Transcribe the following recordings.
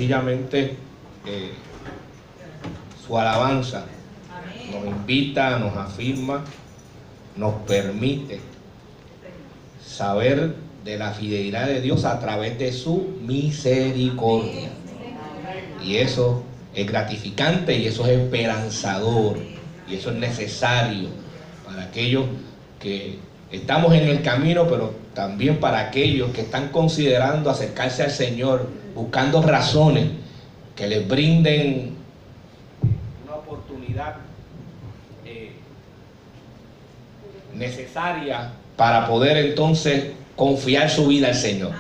sencillamente su alabanza nos invita, nos afirma, nos permite saber de la fidelidad de Dios a través de su misericordia. Y eso es gratificante y eso es esperanzador y eso es necesario para aquellos que estamos en el camino, pero también para aquellos que están considerando acercarse al Señor, buscando razones que les brinden una oportunidad necesaria para poder entonces confiar su vida al Señor.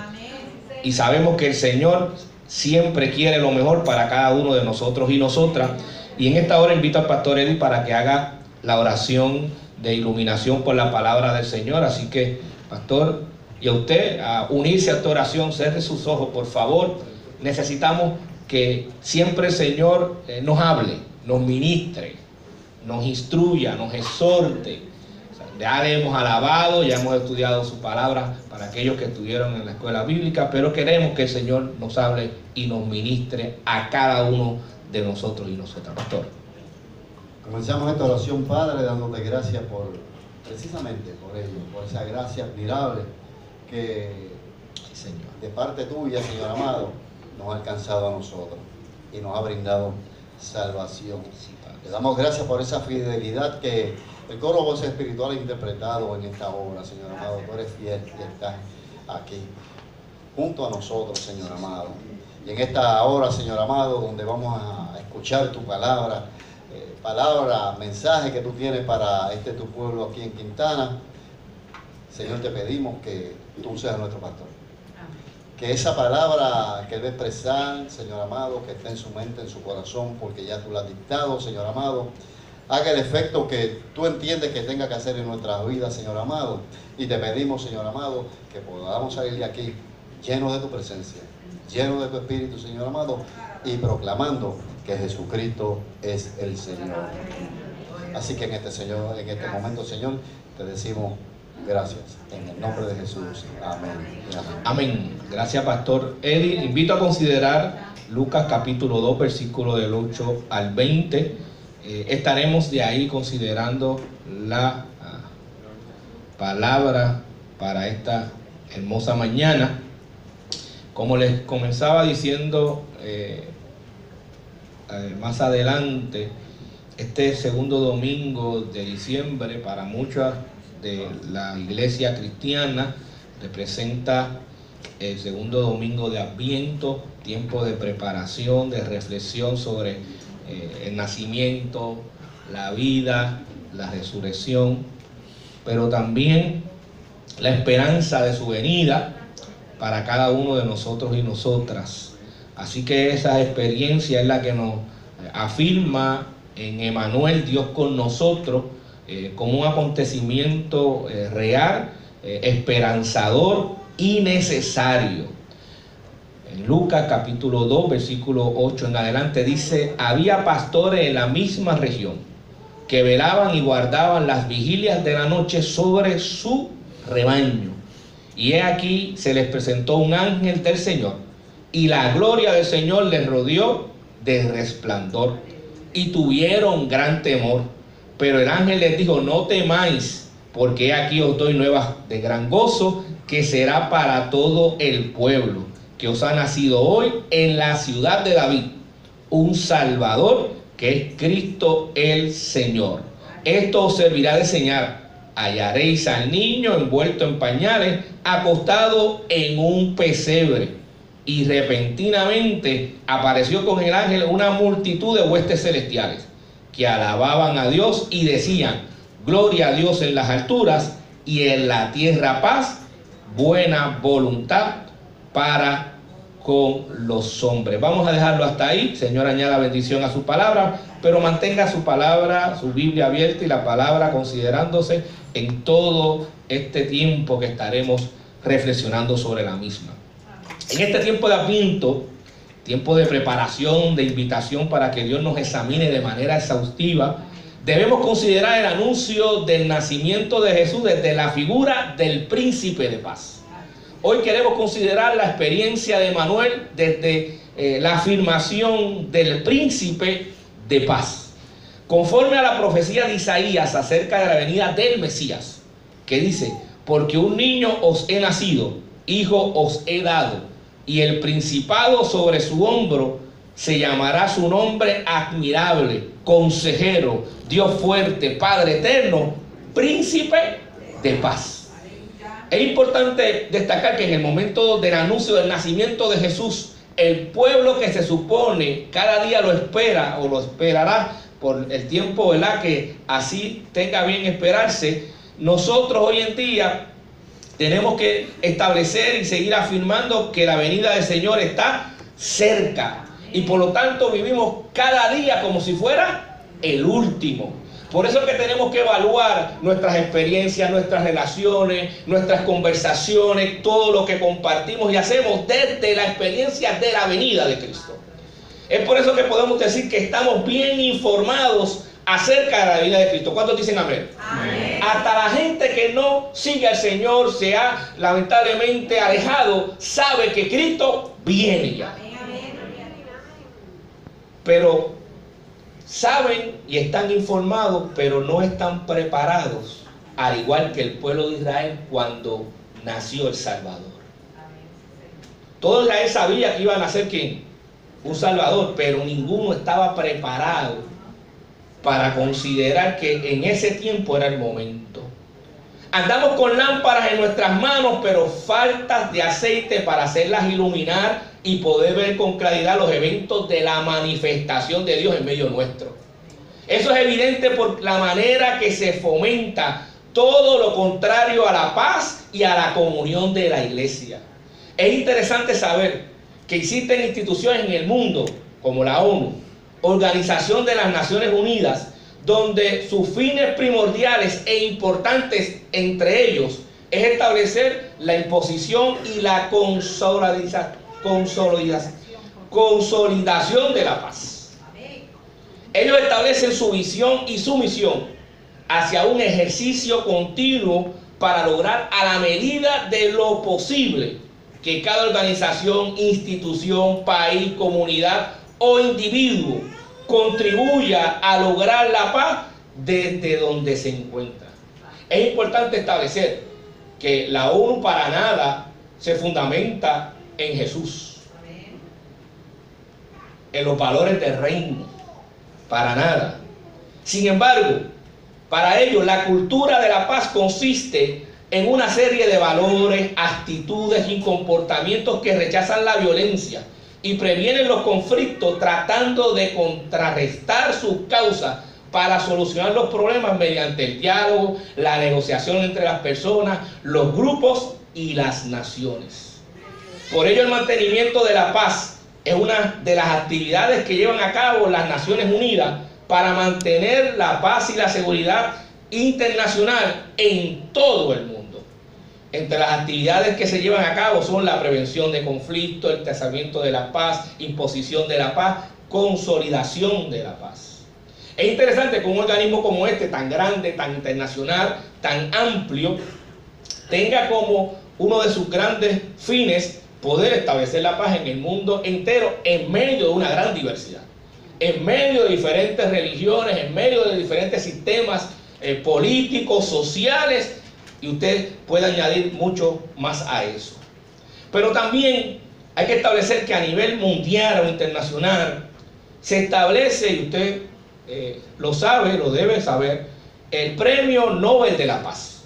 Y sabemos que el Señor siempre quiere lo mejor para cada uno de nosotros y nosotras. Y en esta hora invito al pastor Eddie para que haga la oración de iluminación por la palabra del Señor. Así que, pastor, y a usted a unirse a esta oración, cierre sus ojos, por favor. Necesitamos que siempre el Señor nos hable, nos ministre, nos instruya, nos exhorte. Ya le hemos alabado, ya hemos estudiado su palabra para aquellos que estuvieron en la escuela bíblica, pero queremos que el Señor nos hable y nos ministre a cada uno de nosotros y nosotras. Pastor. Comenzamos esta oración, Padre, dándote gracias precisamente por ello, por esa gracia admirable que Señor, de parte tuya, Señor amado, nos ha alcanzado a nosotros y nos ha brindado salvación. Te damos gracias por esa fidelidad que el coro Voz Espiritual ha interpretado en esta obra, Señor amado. Tú eres fiel y estás aquí junto a nosotros, Señor amado. Y en esta hora, Señor amado, donde vamos a escuchar tu palabra, mensaje que tú tienes para tu pueblo aquí en Quintana, Señor, te pedimos que tú seas nuestro pastor. Que esa palabra que él va a expresar, Señor amado, que esté en su mente, en su corazón, porque ya tú la has dictado, Señor amado, haga el efecto que tú entiendes que tenga que hacer en nuestras vidas, Señor amado. Y te pedimos, Señor amado, que podamos salir de aquí llenos de tu presencia, llenos de tu Espíritu, Señor amado, y proclamando que Jesucristo es el Señor. Así que en este momento, Señor, te decimos gracias. En el nombre de Jesús. Amén. Amén. Gracias, pastor Eddie. Invito a considerar Lucas capítulo 2, versículo del 8 al 20. Estaremos de ahí considerando la palabra para esta hermosa mañana. Como les comenzaba diciendo más adelante, este segundo domingo de diciembre para muchas de la iglesia cristiana representa el segundo domingo de Adviento, tiempo de preparación, de reflexión sobre el nacimiento, la vida, la resurrección, pero también la esperanza de su venida para cada uno de nosotros y nosotras. Así que esa experiencia es la que nos afirma en Emmanuel, Dios con nosotros, como un acontecimiento real, esperanzador y necesario. En Lucas capítulo 2, versículo 8 en adelante dice: había pastores en la misma región que velaban y guardaban las vigilias de la noche sobre su rebaño. Y he aquí se les presentó un ángel del Señor, y la gloria del Señor les rodeó de resplandor, y tuvieron gran temor. Pero el ángel les dijo: no temáis, porque he aquí os doy nuevas de gran gozo, que será para todo el pueblo, que os ha nacido hoy en la ciudad de David un Salvador, que es Cristo el Señor. Esto os servirá de señal: hallaréis al niño envuelto en pañales, acostado en un pesebre. Y repentinamente apareció con el ángel una multitud de huestes celestiales, que alababan a Dios y decían: gloria a Dios en las alturas, y en la tierra paz, buena voluntad para con los hombres. Vamos a dejarlo hasta ahí. Señor, añada bendición a su palabra, pero mantenga su palabra, su Biblia abierta y la palabra considerándose en todo este tiempo que estaremos reflexionando sobre la misma. En este tiempo de Adviento, tiempo de preparación, de invitación para que Dios nos examine de manera exhaustiva, debemos considerar el anuncio del nacimiento de Jesús desde la figura del príncipe de paz. Hoy queremos considerar la experiencia de Emmanuel desde la afirmación del príncipe de paz. Conforme a la profecía de Isaías acerca de la venida del Mesías, que dice: porque un niño os he nacido, hijo os he dado, y el principado sobre su hombro, se llamará su nombre admirable, consejero, Dios fuerte, Padre eterno, príncipe de paz. Es importante destacar que en el momento del anuncio del nacimiento de Jesús, el pueblo que se supone cada día lo espera o lo esperará por el tiempo, ¿verdad?, que así tenga bien esperarse, nosotros hoy en día tenemos que establecer y seguir afirmando que la venida del Señor está cerca. Y por lo tanto vivimos cada día como si fuera el último. Por eso es que tenemos que evaluar nuestras experiencias, nuestras relaciones, nuestras conversaciones, todo lo que compartimos y hacemos desde la experiencia de la venida de Cristo. Es por eso que podemos decir que estamos bien informados acerca de la venida de Cristo. ¿Cuántos dicen amén? Amén. Hasta la gente que no sigue al Señor, se ha lamentablemente alejado, sabe que Cristo viene ya. Pero saben y están informados, pero no están preparados, al igual que el pueblo de Israel cuando nació el Salvador. Todo Israel sabía que iba a nacer ¿quién? Un Salvador, pero ninguno estaba preparado para considerar que en ese tiempo era el momento. Andamos con lámparas en nuestras manos, pero faltas de aceite para hacerlas iluminar y poder ver con claridad los eventos de la manifestación de Dios en medio nuestro. Eso es evidente por la manera que se fomenta todo lo contrario a la paz y a la comunión de la iglesia. Es interesante saber que existen instituciones en el mundo, como la ONU, Organización de las Naciones Unidas, donde sus fines primordiales e importantes entre ellos es establecer la imposición y la consolidación de la paz. Ellos establecen su visión y su misión hacia un ejercicio continuo para lograr a la medida de lo posible que cada organización, institución, país, comunidad o individuo contribuya a lograr la paz desde donde se encuentra. Es importante establecer que la ONU para nada se fundamenta en Jesús, en los valores del reino, para nada. Sin embargo, para ellos la cultura de la paz consiste en una serie de valores, actitudes y comportamientos que rechazan la violencia y previenen los conflictos, tratando de contrarrestar sus causas para solucionar los problemas mediante el diálogo, la negociación entre las personas, los grupos y las naciones. Por ello, el mantenimiento de la paz es una de las actividades que llevan a cabo las Naciones Unidas para mantener la paz y la seguridad internacional en todo el mundo. Entre las actividades que se llevan a cabo son la prevención de conflictos, el trazamiento de la paz, imposición de la paz, consolidación de la paz. Es interesante que un organismo como este, tan grande, tan internacional, tan amplio, tenga como uno de sus grandes fines poder establecer la paz en el mundo entero en medio de una gran diversidad, en medio de diferentes religiones, en medio de diferentes sistemas políticos, sociales, y usted puede añadir mucho más a eso. Pero también hay que establecer que a nivel mundial o internacional se establece, y usted lo sabe, lo debe saber, el Premio Nobel de la Paz.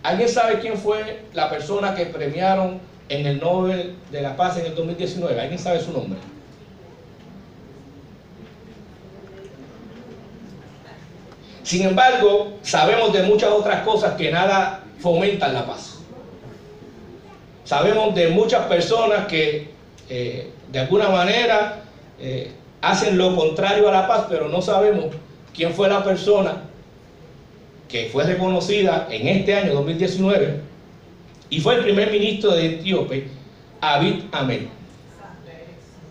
¿Alguien sabe quién fue la persona que premiaron en el Nobel de la Paz en el 2019? ¿Alguien sabe su nombre? Sin embargo, sabemos de muchas otras cosas que nada fomentan la paz. Sabemos de muchas personas que de alguna manera hacen lo contrario a la paz, pero no sabemos quién fue la persona que fue reconocida en este año 2019 y fue el primer ministro de Etíope, Abiy Ahmed.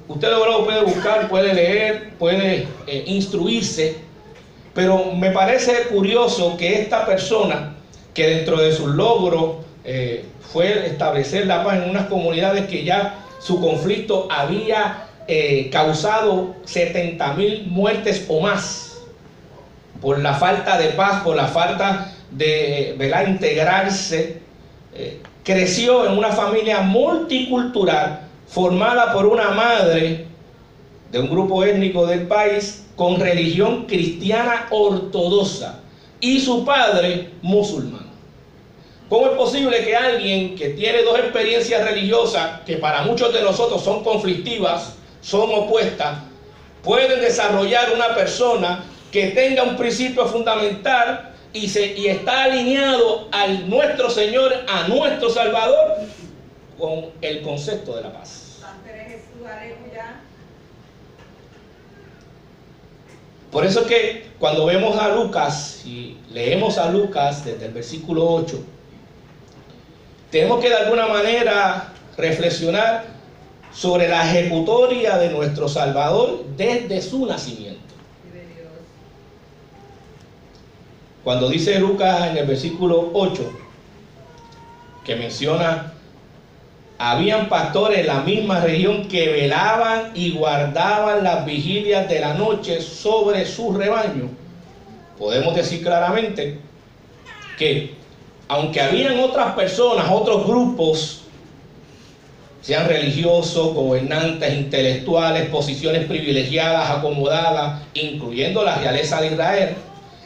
Usted lo puede buscar, puede leer, puede instruirse, pero me parece curioso que esta persona, que dentro de sus logros fue establecer la paz en unas comunidades que ya su conflicto había causado 70.000 muertes o más por la falta de paz, por la falta de, ¿verdad?, integrarse. Creció en una familia multicultural formada por una madre de un grupo étnico del país con religión cristiana ortodoxa y su padre musulmán. ¿Cómo es posible que alguien que tiene dos experiencias religiosas que para muchos de nosotros son conflictivas, son opuestas, pueden desarrollar una persona que tenga un principio fundamental y está alineado a nuestro Señor, a nuestro Salvador, con el concepto de la paz? Por eso es que cuando vemos a Lucas y leemos a Lucas desde el versículo 8, tenemos que de alguna manera reflexionar sobre la ejecutoria de nuestro Salvador desde su nacimiento. Cuando dice Lucas en el versículo 8, que menciona, habían pastores en la misma región que velaban y guardaban las vigilias de la noche sobre su rebaño. Podemos decir claramente que aunque habían otras personas, otros grupos, sean religiosos, gobernantes, intelectuales, posiciones privilegiadas, acomodadas, incluyendo la realeza de Israel,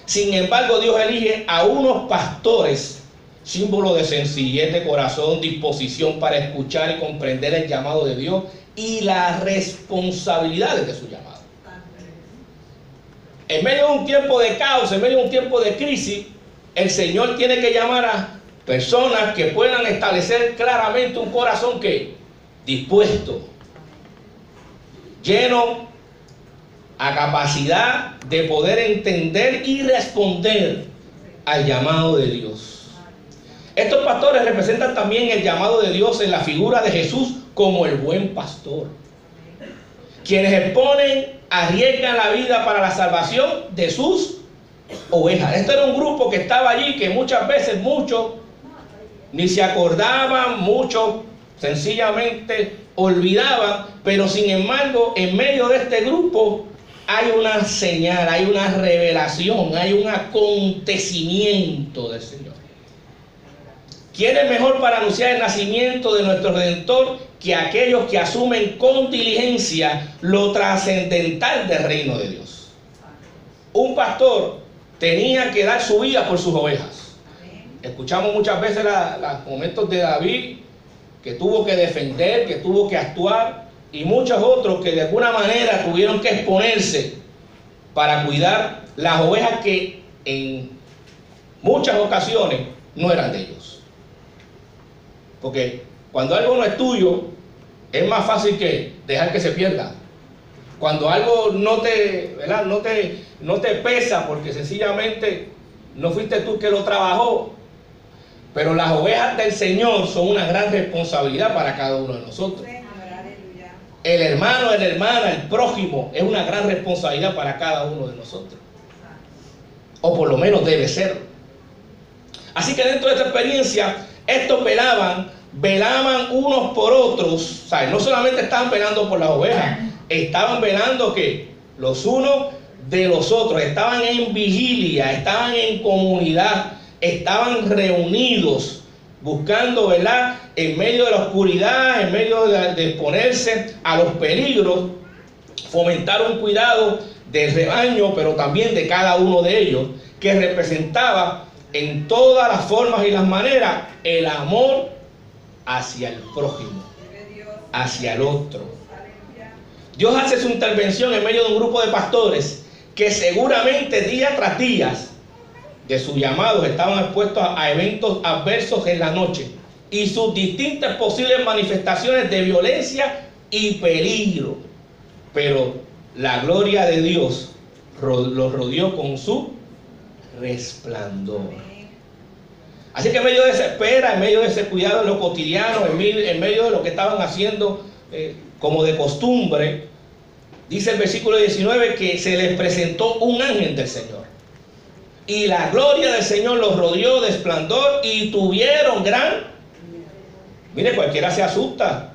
sin embargo Dios elige a unos pastores, símbolo de sencillez de corazón, disposición para escuchar y comprender el llamado de Dios y las responsabilidades de su llamado. En medio de un tiempo de caos, en medio de un tiempo de crisis, el Señor tiene que llamar a personas que puedan establecer claramente un corazón que dispuesto, lleno a capacidad de poder entender y responder al llamado de Dios. Estos pastores representan también el llamado de Dios en la figura de Jesús como el buen pastor, quienes exponen, arriesgan la vida para la salvación de sus ovejas. Este era un grupo que estaba allí, que muchas veces muchos ni se acordaban, muchos sencillamente olvidaban, pero sin embargo en medio de este grupo hay una señal, hay una revelación, hay un acontecimiento del Señor. ¿Quién es mejor para anunciar el nacimiento de nuestro Redentor que aquellos que asumen con diligencia lo trascendental del reino de Dios? Un pastor tenía que dar su vida por sus ovejas. Escuchamos muchas veces los momentos de David, que tuvo que defender, que tuvo que actuar, y muchos otros que de alguna manera tuvieron que exponerse para cuidar las ovejas que en muchas ocasiones no eran de ellos. Porque cuando algo no es tuyo, es más fácil que dejar que se pierda. Cuando algo no te, ¿verdad?, no te pesa porque sencillamente no fuiste tú que lo trabajó. Pero las ovejas del Señor son una gran responsabilidad para cada uno de nosotros. El hermano, la hermana, el prójimo es una gran responsabilidad para cada uno de nosotros. O por lo menos debe ser. Así que dentro de esta experiencia, estos velaban unos por otros. O sea, no solamente estaban velando por las ovejas, estaban velando que los unos de los otros, estaban en vigilia, estaban en comunidad, estaban reunidos, buscando, ¿verdad?, en medio de la oscuridad, en medio de exponerse a los peligros, fomentar un cuidado del rebaño, pero también de cada uno de ellos, que representaba en todas las formas y las maneras el amor hacia el prójimo, hacia el otro. Dios hace su intervención en medio de un grupo de pastores que seguramente día tras día de sus llamados estaban expuestos a eventos adversos en la noche y sus distintas posibles manifestaciones de violencia y peligro. Pero la gloria de Dios los rodeó con su resplandor. Así que en medio de esa espera, en medio de ese cuidado en lo cotidiano, en medio de lo que estaban haciendo como de costumbre, dice el versículo 19 que se les presentó un ángel del Señor. Y la gloria del Señor los rodeó de esplendor y tuvieron gran... Mire, cualquiera se asusta.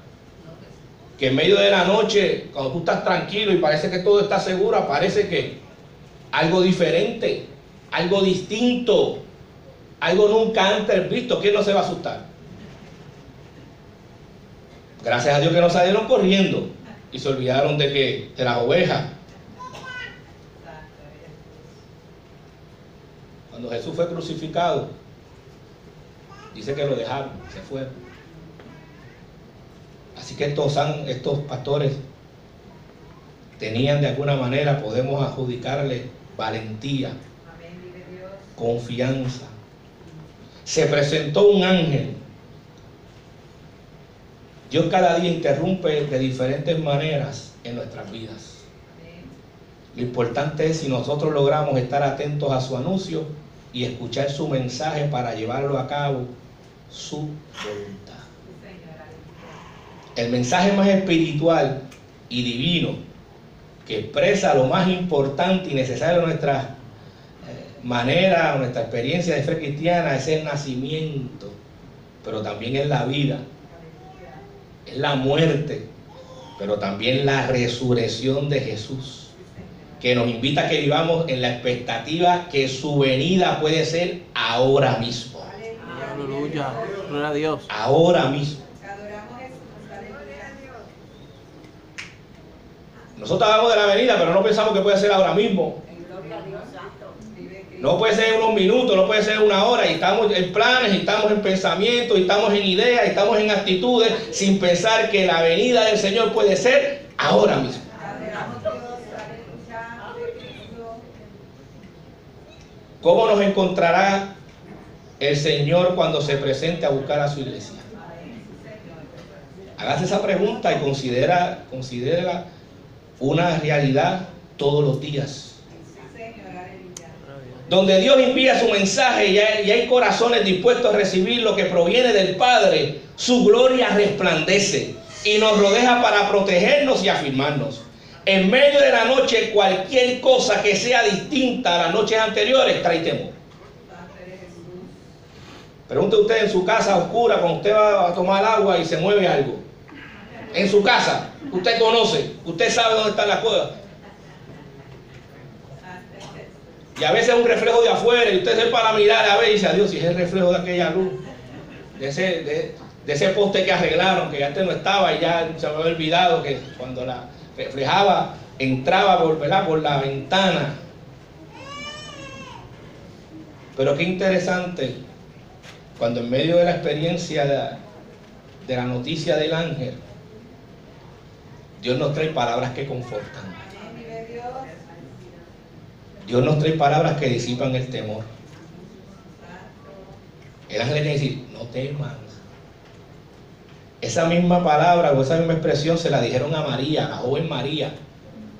que en medio de la noche, cuando tú estás tranquilo y parece que todo está seguro, aparece que algo diferente, algo distinto, algo nunca antes visto. ¿Quién no se va a asustar? Gracias a Dios que no salieron corriendo y se olvidaron de las ovejas. Cuando Jesús fue crucificado, dice que lo dejaron, se fueron. Así que estos pastores tenían de alguna manera, podemos adjudicarle valentía, confianza. Se presentó un ángel. Dios cada día interrumpe de diferentes maneras en nuestras vidas. Lo importante es si nosotros logramos estar atentos a su anuncio y escuchar su mensaje para llevarlo a cabo, su voluntad. El mensaje más espiritual y divino que expresa lo más importante y necesario de nuestra manera, nuestra experiencia de fe cristiana es el nacimiento, pero también es la vida, es la muerte, pero también la resurrección de Jesús, que nos invita a que vivamos en la expectativa que su venida puede ser ahora mismo. Aleluya, gloria a Dios. Ahora mismo. Nosotros hablamos de la venida, pero no pensamos que puede ser ahora mismo. No puede ser unos minutos, no puede ser una hora, y estamos en planes, y estamos en pensamientos, y estamos en ideas, y estamos en actitudes, sin pensar que la venida del Señor puede ser ahora mismo. ¿Cómo nos encontrará el Señor cuando se presente a buscar a su iglesia? Hágase esa pregunta y considérala una realidad todos los días. Donde Dios envía su mensaje y hay corazones dispuestos a recibir lo que proviene del Padre, su gloria resplandece y nos rodea para protegernos y afirmarnos. En medio de la noche, cualquier cosa que sea distinta a las noches anteriores trae temor. Pregunte usted en su casa oscura, cuando usted va a tomar agua y se mueve algo. En su casa, usted conoce, usted sabe dónde están las cosas. Y a veces es un reflejo de afuera y usted se para mirar a ver y dice, adiós, si es el reflejo de aquella luz, de ese poste que arreglaron, que antes no estaba y ya se me había olvidado que cuando la reflejaba, entraba por la ventana. Pero qué interesante, cuando en medio de la experiencia de la noticia del ángel, Dios nos trae palabras que confortan. Dios nos trae palabras que disipan el temor. El ángel le tiene que decir, no temas. Esa misma palabra o esa misma expresión se la dijeron a María, a la joven María,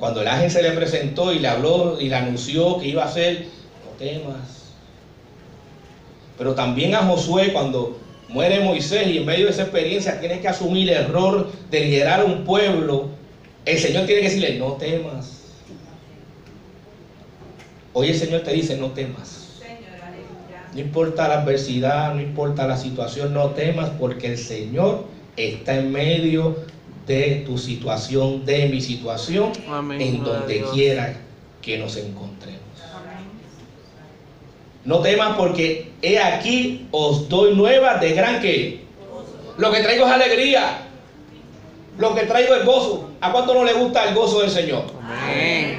cuando el ángel se le presentó y le habló y le anunció que iba a ser, no temas. Pero también a Josué, cuando muere Moisés y en medio de esa experiencia tiene que asumir el error de liderar a un pueblo, el Señor tiene que decirle, no temas. Hoy el Señor te dice, no temas. No importa la adversidad, no importa la situación, no temas, porque el Señor está en medio de tu situación, de mi situación, amén, en donde quiera que nos encontremos. Amén. No temas, porque he aquí os doy nuevas de gran que. Lo que traigo es alegría. Lo que traigo es gozo. ¿A cuánto no le gusta el gozo del Señor? Amén.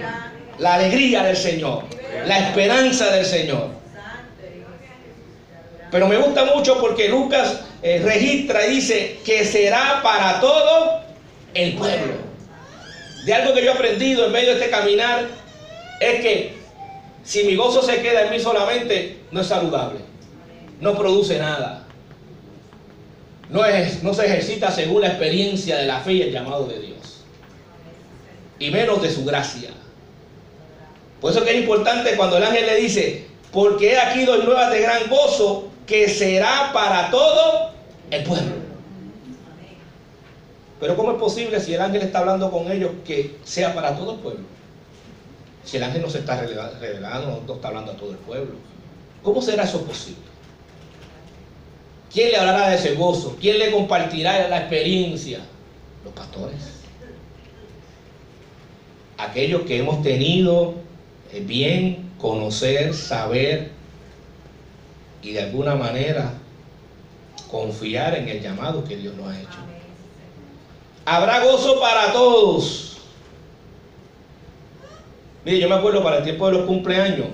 La alegría del Señor, la esperanza del Señor. Pero me gusta mucho porque Lucas registra y dice que será para todo el pueblo. De algo que yo he aprendido en medio de este caminar es que si mi gozo se queda en mí solamente, no es saludable, no produce nada, no se ejercita según la experiencia de la fe y el llamado de Dios, y menos de su gracia. Por eso que es importante cuando el ángel le dice, porque he aquí doy nuevas de gran gozo, que será para todo el pueblo. Pero ¿cómo es posible si el ángel está hablando con ellos que sea para todo el pueblo? Si el ángel no se está revelando, no está hablando a todo el pueblo. ¿Cómo será eso posible? ¿Quién le hablará de ese gozo? ¿Quién le compartirá la experiencia? Los pastores. Aquellos que hemos tenido bien conocer, saber y de alguna manera confiar en el llamado que Dios nos ha hecho. Habrá gozo para todos. Mire, yo me acuerdo para el tiempo de los cumpleaños,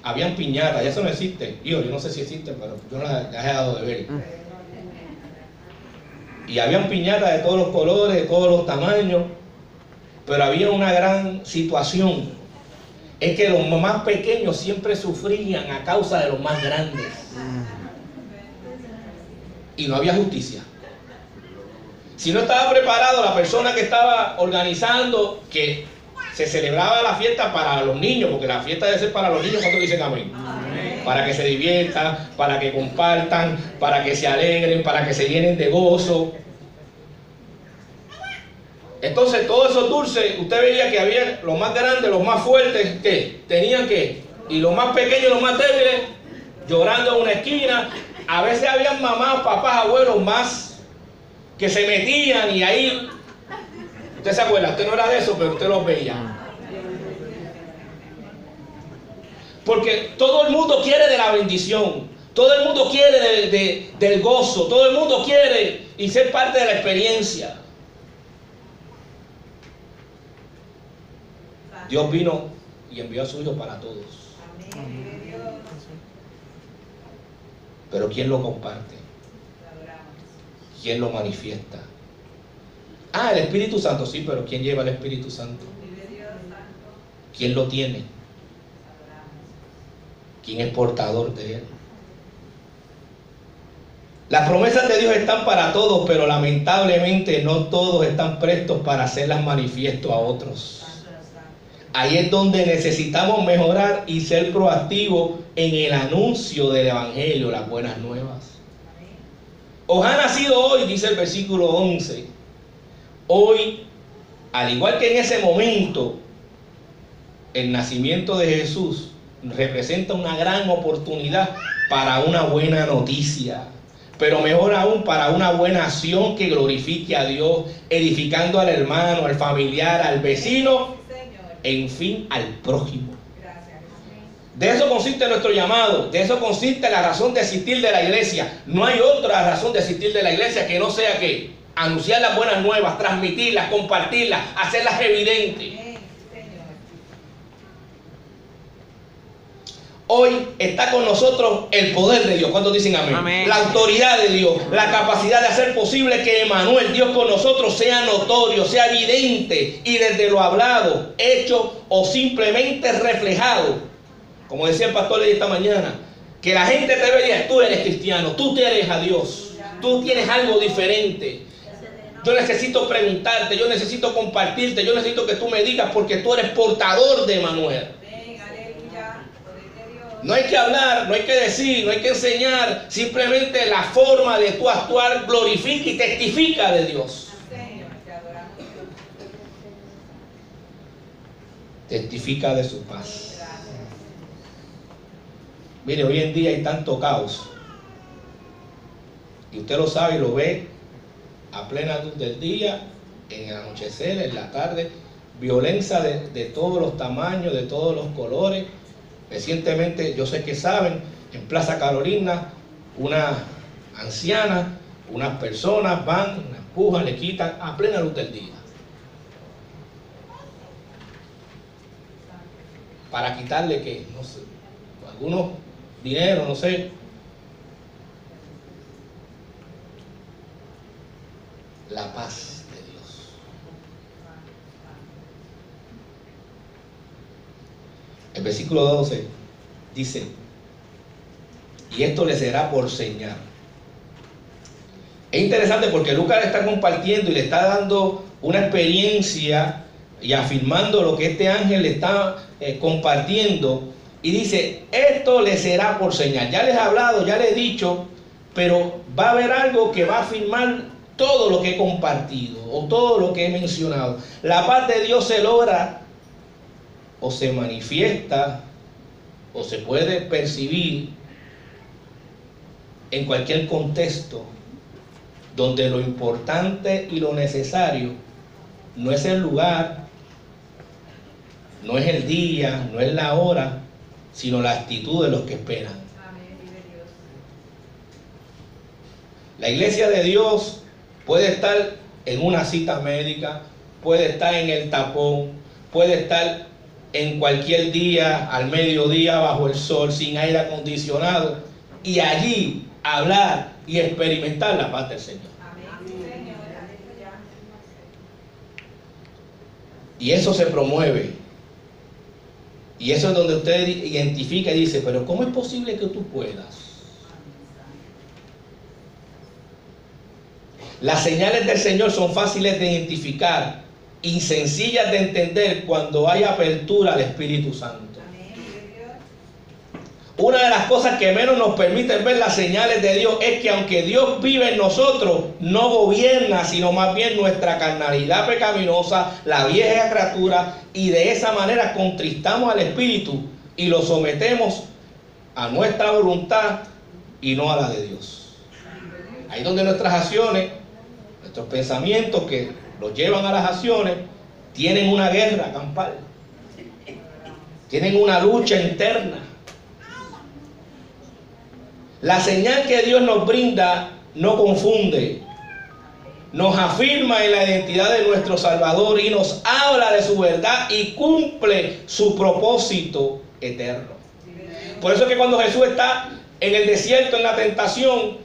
habían piñatas, ya eso no existe. Yo no sé si existen, pero yo no las he dejado de ver. Y habían piñatas de todos los colores, de todos los tamaños, pero había una gran situación. Es que los más pequeños siempre sufrían a causa de los más grandes. Y no había justicia. Si no estaba preparado la persona que estaba organizando, que se celebraba la fiesta para los niños, porque la fiesta debe ser para los niños, ¿cuántos dicen amén? Amén. Para que se diviertan, para que compartan, para que se alegren, para que se llenen de gozo. Entonces todos esos dulces, usted veía que había los más grandes, los más fuertes, que tenían que, y los más pequeños, los más débiles, llorando en una esquina. A veces habían mamás, papás, abuelos más que se metían y ahí, usted se acuerda, usted no era de eso, pero usted los veía. Porque todo el mundo quiere de la bendición, todo el mundo quiere del gozo, todo el mundo quiere y ser parte de la experiencia. Dios vino y envió a su Hijo para todos. Pero ¿quién lo comparte? ¿Quién lo manifiesta? Ah, el Espíritu Santo, sí, pero ¿quién lleva el Espíritu Santo? ¿Quién lo tiene? ¿Quién es portador de él? Las promesas de Dios están para todos, pero lamentablemente no todos están prestos para hacerlas manifiesto a otros. Ahí es donde necesitamos mejorar y ser proactivos en el anuncio del Evangelio, las buenas nuevas. Os ha nacido hoy, dice el versículo 11. Hoy, al igual que en ese momento, el nacimiento de Jesús representa una gran oportunidad para una buena noticia. Pero mejor aún, para una buena acción que glorifique a Dios, edificando al hermano, al familiar, al vecino, en fin, al prójimo. De eso consiste nuestro llamado, de eso consiste la razón de existir de la iglesia. No hay otra razón de existir de la iglesia que no sea que anunciar las buenas nuevas, transmitirlas, compartirlas, hacerlas evidentes. Hoy está con nosotros el poder de Dios. ¿Cuántos dicen amén? Amén. La autoridad de Dios, la capacidad de hacer posible que Emmanuel, Dios con nosotros, sea notorio, sea evidente y desde lo hablado, hecho o simplemente reflejado. Como decía el pastor de esta mañana, que la gente te vea, tú eres cristiano, tú te eres a Dios, tú tienes algo diferente. Yo necesito preguntarte, yo necesito compartirte, yo necesito que tú me digas porque tú eres portador de Emmanuel. No hay que hablar, no hay que decir, no hay que enseñar, simplemente la forma de tu actuar glorifica y testifica de Dios. Testifica de su paz. Mire, hoy en día hay tanto caos. Y usted lo sabe y lo ve a plena luz del día, en el anochecer, en la tarde. Violencia de todos los tamaños, de todos los colores. Recientemente, yo sé que saben, en Plaza Carolina, una anciana, unas personas van, la empujan, le quitan a plena luz del día. Para quitarle que, no sé, algunos dinero, no sé. La paz de Dios. El versículo 12 dice: y esto le será por señal. Es interesante porque Lucas le está compartiendo y le está dando una experiencia y afirmando lo que este ángel le está compartiendo. Y dice, esto le será por señal. Ya les he hablado, ya les he dicho, pero va a haber algo que va a afirmar todo lo que he compartido o todo lo que he mencionado. La paz de Dios se logra o se manifiesta o se puede percibir en cualquier contexto donde lo importante y lo necesario no es el lugar, no es el día, no es la hora, sino la actitud de los que esperan. La iglesia de Dios puede estar en una cita médica, puede estar en el tapón, puede estar en cualquier día, al mediodía, bajo el sol, sin aire acondicionado, y allí hablar y experimentar la paz del Señor. Y eso se promueve. Y eso es donde usted identifica y dice, pero ¿cómo es posible que tú puedas? Las señales del Señor son fáciles de identificar y sencillas de entender cuando hay apertura al Espíritu Santo. Una de las cosas que menos nos permiten ver las señales de Dios es que aunque Dios vive en nosotros, no gobierna, sino más bien nuestra carnalidad pecaminosa, la vieja criatura, y de esa manera contristamos al Espíritu y lo sometemos a nuestra voluntad y no a la de Dios. Ahí donde nuestras acciones, nuestros pensamientos que los llevan a las acciones, tienen una guerra campal, tienen una lucha interna. La señal que Dios nos brinda no confunde, nos afirma en la identidad de nuestro Salvador y nos habla de su verdad y cumple su propósito eterno. Por eso es que cuando Jesús está en el desierto, en la tentación,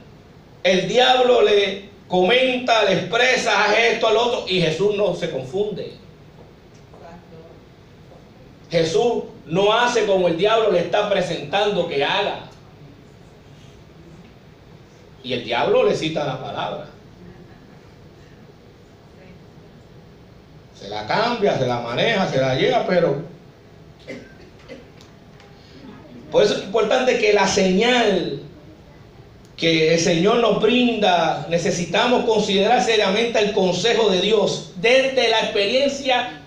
el diablo le comenta, le expresa, haz esto, al otro, y Jesús no se confunde. Jesús no hace como el diablo le está presentando que haga. Y el diablo le cita la palabra. Se la cambia, se la maneja, se la lleva, pero... Por eso es importante que la señal que el Señor nos brinda, necesitamos considerar seriamente el consejo de Dios desde la experiencia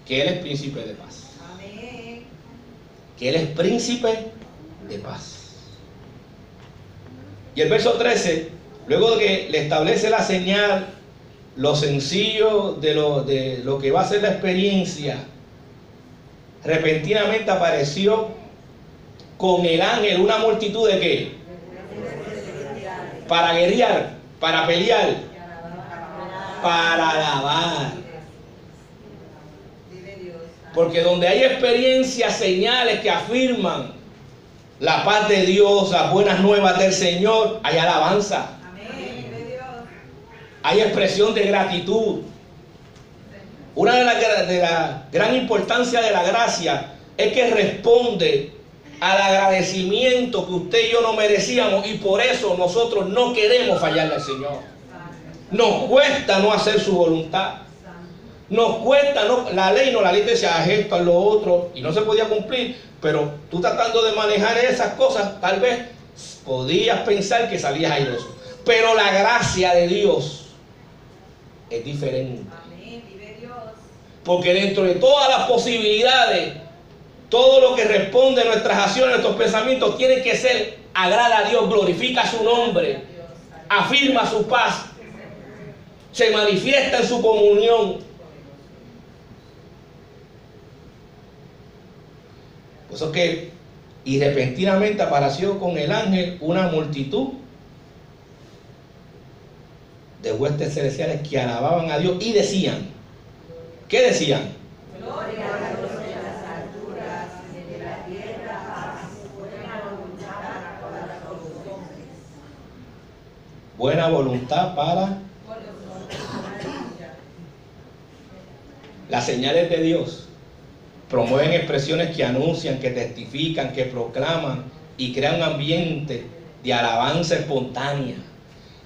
que Él es príncipe de paz. Amén. Que Él es príncipe de paz. Y el verso 13, luego de que le establece la señal, lo sencillo de lo que va a ser la experiencia, repentinamente apareció con el ángel una multitud de ¿qué? Para guerrear, para pelear, para alabar. Porque donde hay experiencias, señales que afirman la paz de Dios, las buenas nuevas del Señor, hay alabanza. Amén. Hay expresión de gratitud. Una de la gran importancia de la gracia es que responde al agradecimiento que usted y yo no merecíamos, y por eso nosotros no queremos fallarle al Señor. Nos cuesta no hacer su voluntad. Nos cuesta, no, la ley decía, haz esto, haz lo otro, y no se podía cumplir, pero tú tratando de manejar esas cosas, tal vez podías pensar que salías airoso. Pero la gracia de Dios es diferente. Porque dentro de todas las posibilidades, todo lo que responde a nuestras acciones, a nuestros pensamientos, tiene que ser, agrada a Dios, glorifica su nombre, afirma su paz, se manifiesta en su comunión. Por eso que, y repentinamente apareció con el ángel una multitud de huestes celestiales que alababan a Dios y decían, ¿qué decían? Gloria a Dios en las alturas, en la tierra paz, buena voluntad para los hombres. Buena voluntad para las señales de Dios. Promueven expresiones que anuncian, que testifican, que proclaman y crean un ambiente de alabanza espontánea.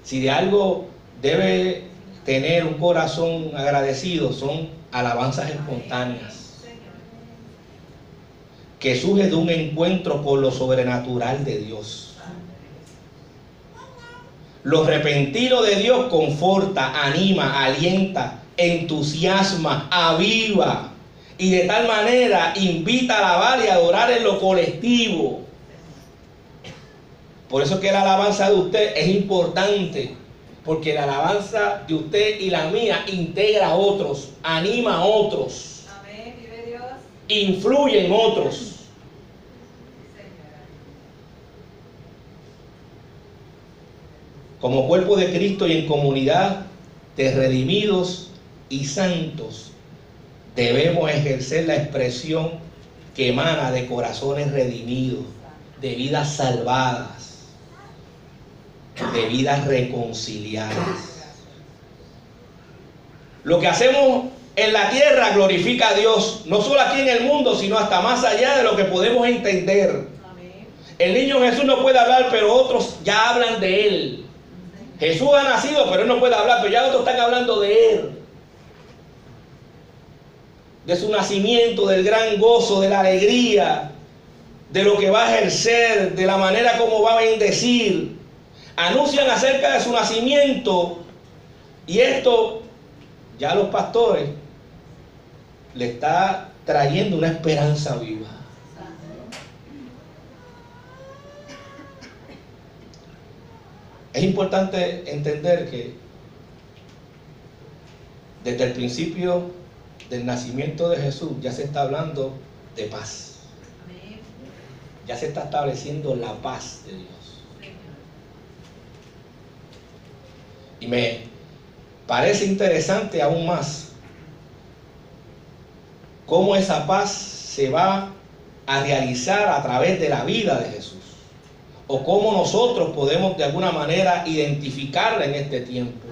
Si de algo debe tener un corazón agradecido, son alabanzas espontáneas que surge de un encuentro con lo sobrenatural de Dios. Lo repentino de Dios conforta, anima, alienta, entusiasma, aviva, y de tal manera invita a alabar y a adorar en lo colectivo. Por eso es que la alabanza de usted es importante, Porque la alabanza de usted y la mía integra a otros, anima a otros, Amén, vive Dios. influye en otros. Como cuerpo de Cristo y en comunidad de redimidos y santos, debemos ejercer la expresión que emana de corazones redimidos, de vidas salvadas, de vidas reconciliadas. Lo que hacemos en la tierra glorifica a Dios, no solo aquí en el mundo, sino hasta más allá de lo que podemos entender. El niño Jesús no puede hablar, pero otros ya hablan de él. Jesús ha nacido, pero él no puede hablar, pero ya otros están hablando de él. De su nacimiento, del gran gozo, de la alegría, de lo que va a ejercer, de la manera como va a bendecir. Anuncian acerca de su nacimiento, y esto ya a los pastores le está trayendo una esperanza viva. Es importante entender que desde el principio del nacimiento de Jesús ya se está hablando de paz. Ya se está estableciendo la paz de Dios. Y me parece interesante aún más cómo esa paz se va a realizar a través de la vida de Jesús, o cómo nosotros podemos de alguna manera identificarla en este tiempo.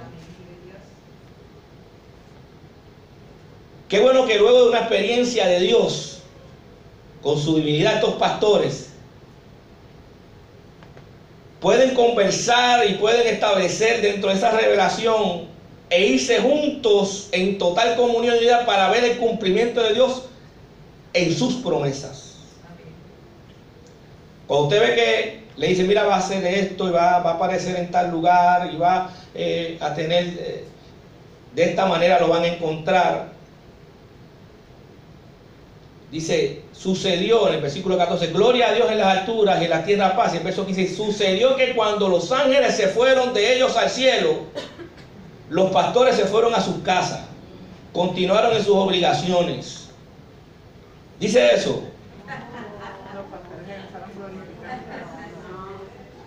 Qué bueno que luego de una experiencia de Dios con su divinidad, estos pastores pueden conversar y pueden establecer dentro de esa revelación e irse juntos en total comunión y unidad para ver el cumplimiento de Dios en sus promesas. Cuando usted ve que le dice, mira, va a hacer esto y va a aparecer en tal lugar y va a tener, de esta manera lo van a encontrar. Dice, sucedió en el versículo 14, gloria a Dios en las alturas y en la tierra paz. Y el verso 15, sucedió que cuando los ángeles se fueron de ellos al cielo, los pastores se fueron a sus casas, continuaron en sus obligaciones. Dice eso.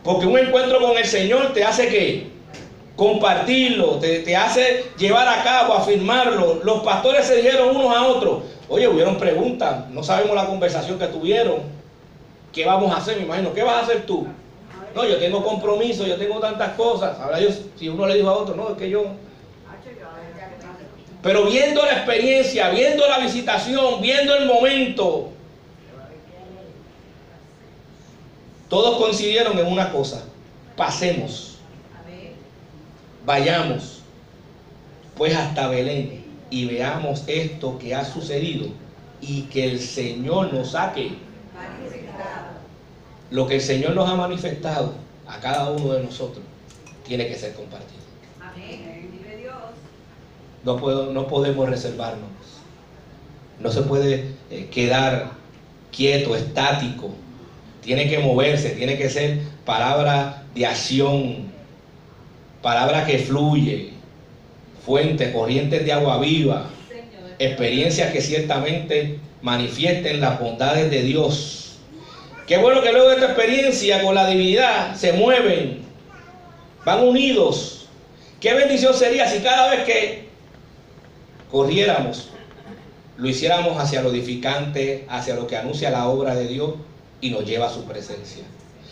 Porque un encuentro con el Señor te hace ¿qué? Compartirlo, te hace llevar a cabo, afirmarlo. Los pastores se dijeron unos a otros, oye, hubieron preguntas, no sabemos la conversación que tuvieron. ¿Qué vamos a hacer? Me imagino, ¿qué vas a hacer tú? No, yo tengo compromiso, yo tengo tantas cosas. Ahora si uno le dijo a otro, no, es que yo... Pero viendo la experiencia, viendo la visitación, viendo el momento, todos coincidieron en una cosa: pasemos, vayamos pues hasta Belén y veamos esto que ha sucedido y que el Señor nos saque. Lo que el Señor nos ha manifestado a cada uno de nosotros tiene que ser compartido. No podemos reservarnos. No se puede quedar quieto, estático. Tiene que moverse, tiene que ser palabra de acción, palabra que fluye, fuente, corrientes de agua viva, experiencias que ciertamente manifiesten las bondades de Dios. Qué bueno que luego de esta experiencia con la divinidad se mueven, van unidos. Qué bendición sería si cada vez que corriéramos, lo hiciéramos hacia lo edificante, hacia lo que anuncia la obra de Dios y nos lleva a su presencia.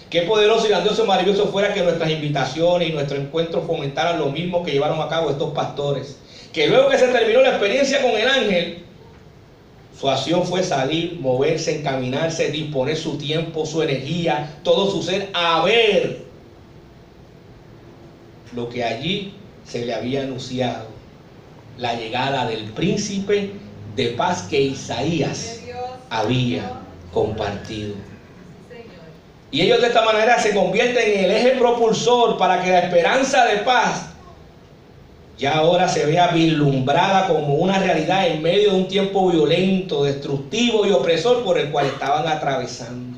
Qué poderoso y grandioso y maravilloso fuera que nuestras invitaciones y nuestros encuentros fomentaran lo mismo que llevaron a cabo estos pastores. Que luego que se terminó la experiencia con el ángel, su acción fue salir, moverse, encaminarse, disponer su tiempo, su energía, todo su ser a ver lo que allí se le había anunciado: la llegada del príncipe de paz que Isaías había compartido. Y ellos de esta manera se convierten en el eje propulsor para que la esperanza de paz ya ahora se vea vislumbrada como una realidad en medio de un tiempo violento, destructivo y opresor por el cual estaban atravesando.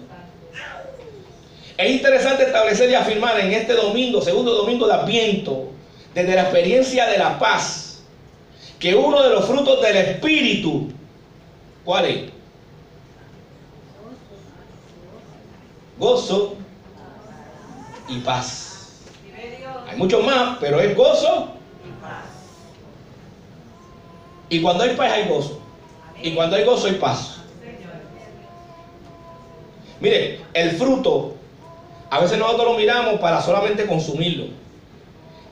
Es interesante establecer y afirmar en este domingo, segundo domingo de Adviento, desde la experiencia de la paz, que uno de los frutos del Espíritu, ¿cuál es? Gozo y paz. Hay muchos más, pero es gozo y paz. Y cuando hay paz hay gozo. Y cuando hay gozo hay paz. Mire, el fruto, a veces nosotros lo miramos para solamente consumirlo.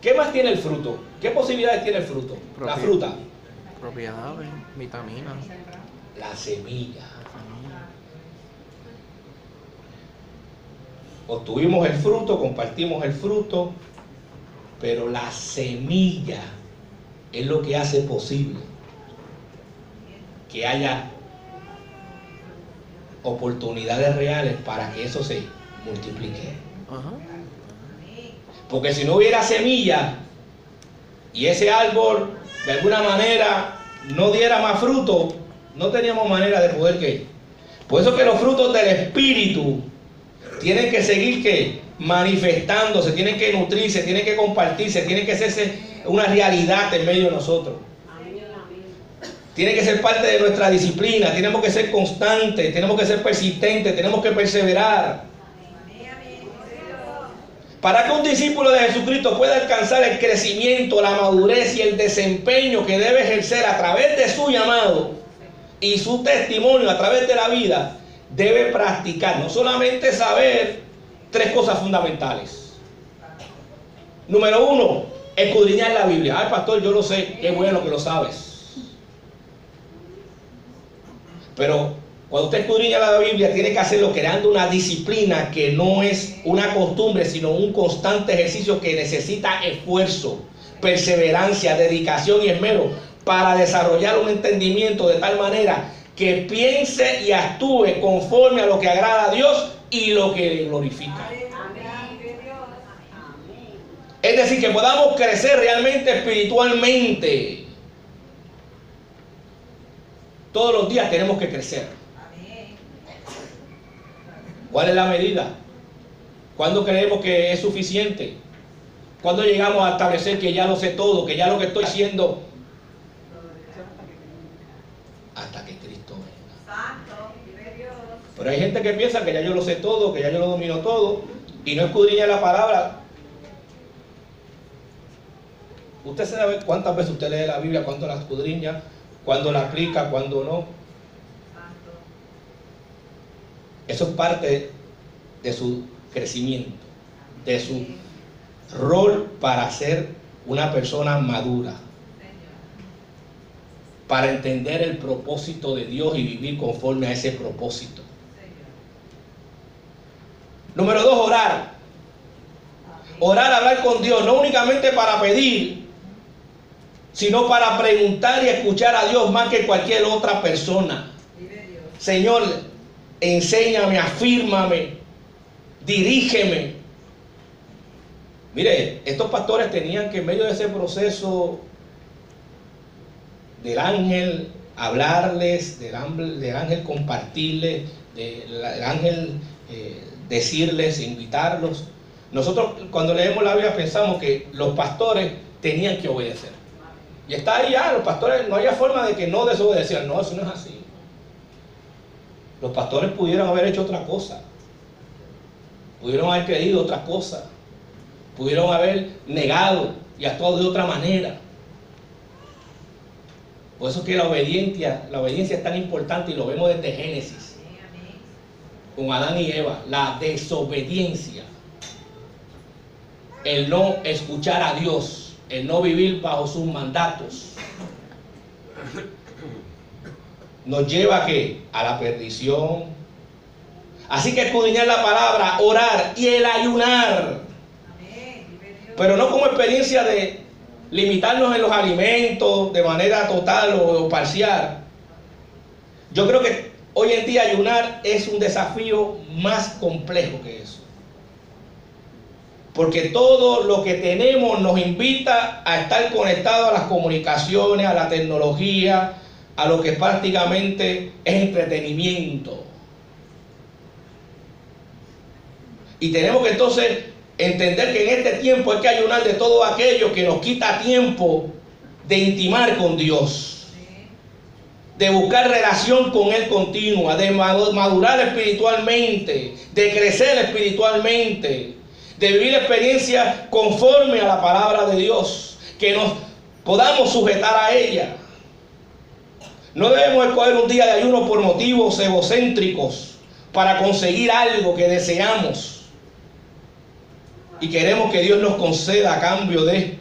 ¿Qué más tiene el fruto? ¿Qué posibilidades tiene el fruto? La fruta. Propiedades, vitaminas. La semilla. Obtuvimos el fruto, compartimos el fruto, pero la semilla es lo que hace posible que haya oportunidades reales para que eso se multiplique. Porque si no hubiera semilla y ese árbol de alguna manera no diera más fruto, no teníamos manera de poder que. Por eso que los frutos del Espíritu tienen que seguir que manifestándose, tienen que nutrirse, tienen que compartirse, tienen que hacerse una realidad en medio de nosotros. Tiene que ser parte de nuestra disciplina, tenemos que ser constantes, tenemos que ser persistentes, tenemos que perseverar. Para que un discípulo de Jesucristo pueda alcanzar el crecimiento, la madurez y el desempeño que debe ejercer a través de su llamado y su testimonio a través de la vida, debe practicar, no solamente saber 3 cosas fundamentales. Número 1, escudriñar la Biblia. Ay, pastor, yo lo sé, qué bueno que lo sabes. Pero cuando usted escudriña la Biblia, tiene que hacerlo creando una disciplina que no es una costumbre, sino un constante ejercicio que necesita esfuerzo, perseverancia, dedicación y esmero para desarrollar un entendimiento de tal manera que piense y actúe conforme a lo que agrada a Dios y lo que le glorifica. Es decir, que podamos crecer realmente espiritualmente. Todos los días tenemos que crecer. ¿Cuál es la medida? ¿Cuándo creemos que es suficiente? ¿Cuándo llegamos a establecer que ya lo sé todo, que ya lo que estoy haciendo? Hasta que Cristo venga. Pero hay gente que piensa que ya yo lo sé todo, que ya yo lo domino todo, y no escudriña la palabra. Usted sabe cuántas veces usted lee la Biblia, cuánto la escudriña, cuándo la aplica, cuándo no. Eso es parte de su crecimiento, de su rol para ser una persona madura, para entender el propósito de Dios y vivir conforme a ese propósito. Número 2, orar. Orar, hablar con Dios, no únicamente para pedir, sino para preguntar y escuchar a Dios más que cualquier otra persona. Señor, enséñame, afírmame, dirígeme. Mire, estos pastores tenían que en medio de ese proceso del ángel hablarles, del ángel compartirles, del ángel decirles, invitarlos. Nosotros cuando leemos la Biblia pensamos que los pastores tenían que obedecer. Y está ahí ya, los pastores, no había forma de que no desobedecieran. No, eso no es así. Los pastores pudieron haber hecho otra cosa. Pudieron haber creído otra cosa. Pudieron haber negado y actuado de otra manera. Por eso es que la obediencia es tan importante y lo vemos desde Génesis. Con Adán y Eva, la desobediencia. El no escuchar a Dios, el no vivir bajo sus mandatos, nos lleva ¿a qué? A la perdición. Así que escudriñar la palabra, orar y el ayunar. Pero no como experiencia de limitarnos en los alimentos de manera total o parcial. Yo creo que hoy en día ayunar es un desafío más complejo que eso. Porque todo lo que tenemos nos invita a estar conectados a las comunicaciones, a la tecnología, a lo que prácticamente es entretenimiento. Y tenemos que entonces Entender que en este tiempo hay que ayunar de todo aquello que nos quita tiempo de intimar con Dios, de buscar relación con Él continua, de madurar espiritualmente, de crecer espiritualmente, de vivir experiencias conforme a la palabra de Dios, que nos podamos sujetar a ella. No debemos escoger un día de ayuno por motivos egocéntricos para conseguir algo que deseamos y queremos que Dios nos conceda a cambio de,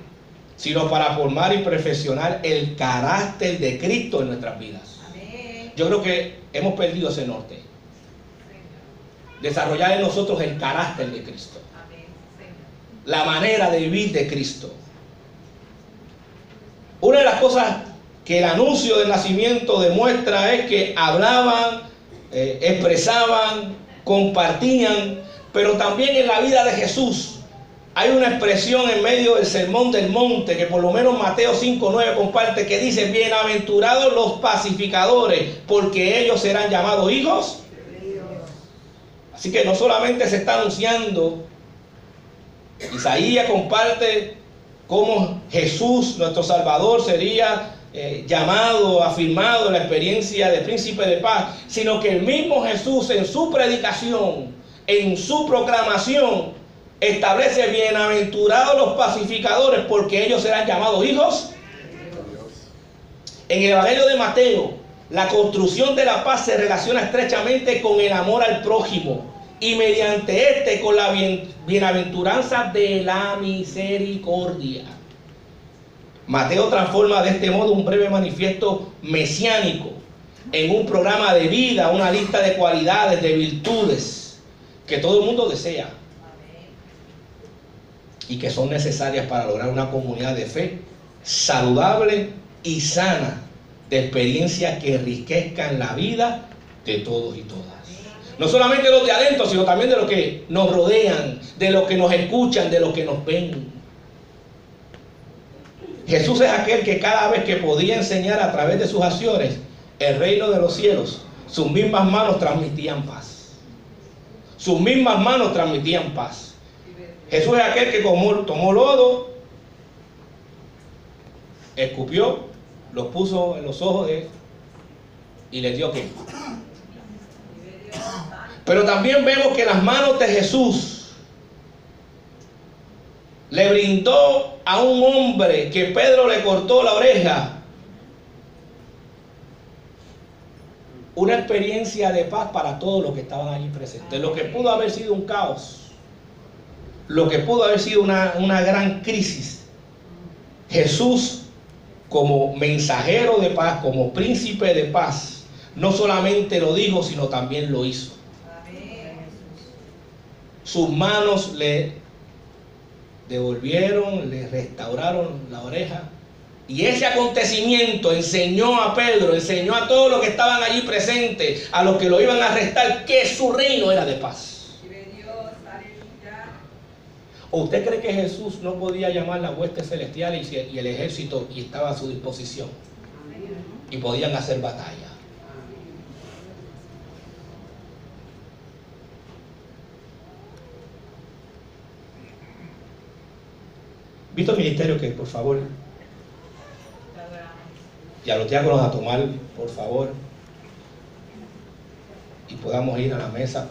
sino para formar y perfeccionar el carácter de Cristo en nuestras vidas. Amén. Yo creo que hemos perdido ese norte. Desarrollar en nosotros el carácter de Cristo. Amén. La manera de vivir de Cristo. Una de las cosas que el anuncio del nacimiento demuestra es que hablaban, expresaban, compartían, pero también en la vida de Jesús hay una expresión en medio del sermón del monte que por lo menos Mateo 5:9 comparte, que dice: bienaventurados los pacificadores, porque ellos serán llamados hijos de Dios. Así que no solamente se está anunciando, Isaías comparte cómo Jesús, nuestro Salvador, sería llamado, afirmado en la experiencia de príncipe de paz, sino que el mismo Jesús en su predicación, en su proclamación, establece: bienaventurados los pacificadores, porque ellos serán llamados hijos. En el Evangelio de Mateo, la construcción de la paz se relaciona estrechamente con el amor al prójimo y mediante este con la bienaventuranza de la misericordia. Mateo transforma de este modo un breve manifiesto mesiánico en un programa de vida, una lista de cualidades, de virtudes que todo el mundo desea y que son necesarias para lograr una comunidad de fe saludable y sana, de experiencias que enriquezcan la vida de todos y todas. No solamente los de adentro, sino también de los que nos rodean, de los que nos escuchan, de los que nos ven. Jesús es aquel que cada vez que podía enseñar a través de sus acciones el reino de los cielos, sus mismas manos transmitían paz. Sus mismas manos transmitían paz. Jesús es aquel que tomó lodo, escupió, lo puso en los ojos de él y le dio qué. Pero también vemos que las manos de Jesús le brindó a un hombre que Pedro le cortó la oreja una experiencia de paz para todos los que estaban allí presentes. Lo que pudo haber sido un caos, lo que pudo haber sido una gran crisis, Jesús, como mensajero de paz, como príncipe de paz, no solamente lo dijo, sino también lo hizo. Sus manos le devolvieron, le restauraron la oreja. Y ese acontecimiento enseñó a Pedro, enseñó a todos los que estaban allí presentes, a los que lo iban a arrestar, que su reino era de paz. ¿O usted cree que Jesús no podía llamar las huestes celestiales y el ejército y estaba a su disposición? Y podían hacer batalla. Visto el ministerio, que por favor, y a los diáconos a tomar, por favor, y podamos ir a la mesa.